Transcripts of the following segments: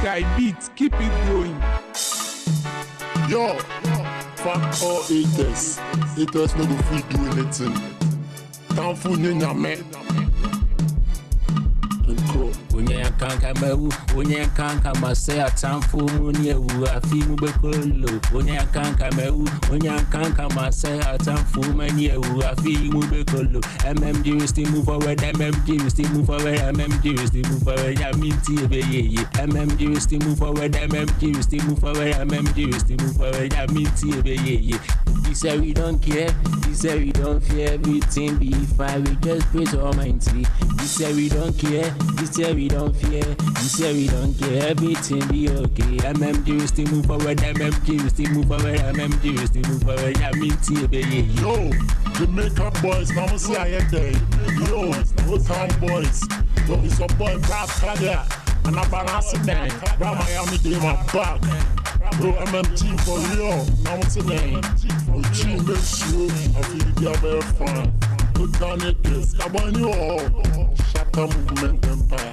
Sky Beats, keep it going. Yo, fuck all haters. Haters no go fit do anything. Thankful nigga man. Onye kanka mewu, onye kanka masay atamfu muni ewu afi mubekolo. Onye kanka mewu, onye kanka masay atamfu muni ewu afi mubekolo. MMG we still move forward, MMG we still move forward, MMG we still move forward. Ya minti ebe ye. MMG we still move forward, MMG we still move forward, MMG we still move forward. Ya minti ebe ye. He said we don't care, he said we don't fear, everything be fine. We just praise Almighty. He said we don't care, he said we don't fear, he said we don't care, everything be okay. MMG we still move forward, MMG we still move forward, MMG we still move forward. Ya minti ebe ye. Yo, Jamaica boys, now I see I hear day. Yo, Old Town boys. Yo, it's a boy back carrier, and I'm an accident. Bro, Miami day my back. Bro, MMG for real. Now I'm saying, oh, G make sure I feel you very fun. Put down your kiss, I want you all. Shatter movement empire.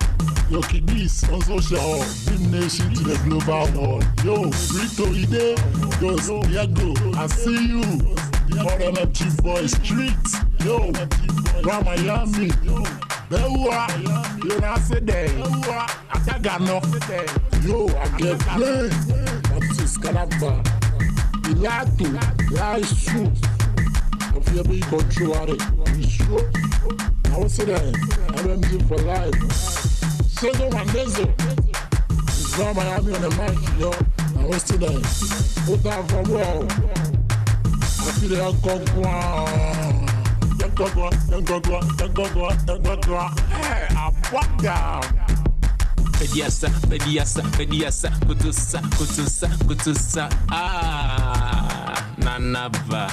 Yo, Kiddies on social, Dream Nation to the global world. Yo, Rito Ide, yo, Diego, I see you. All MMG boys, streets. Yo, Bro, Miami. Bwoy, you know, say day. I got no. Yo, I get brain. What's Calaba? Ilato, that's true. If you be control it, it's true. I will say that MMG for life. Sego Mandezo. It's not Miami on the mic, yo. I will say that. Put down for wall. I feel the uncle. Hey, I walk down. Pediasa, pediasa, pediasa, kutusa, kutusa. Ah, nanava.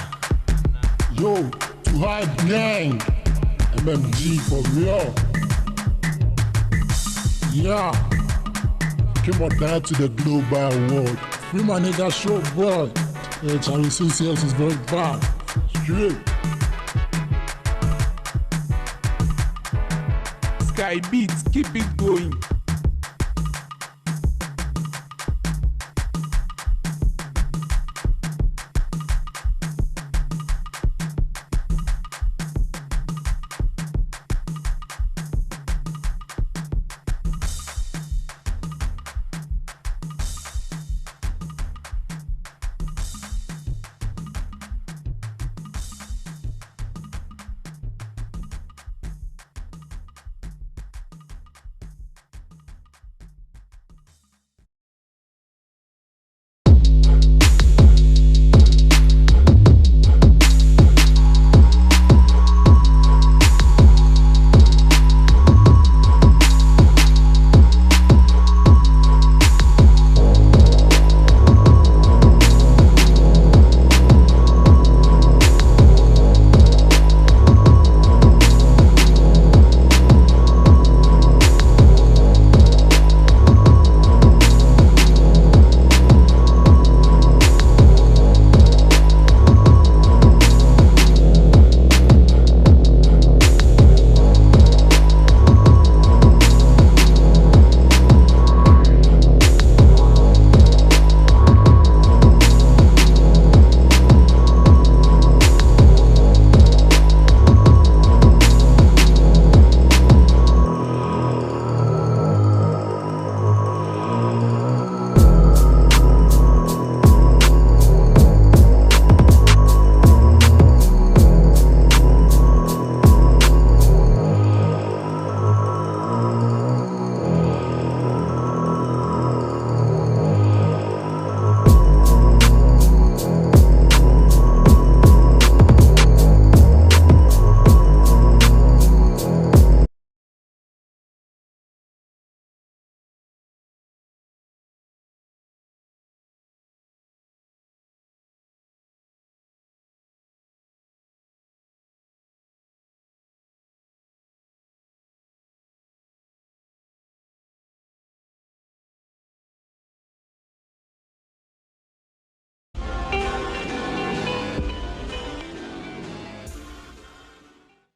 Yo, too high gang. MMG for real. Yeah. Came on down to the global world. Free my nigga show, boy. Yeah, Charlie CCS is very bad. Straight. Sky Beats, keep it going.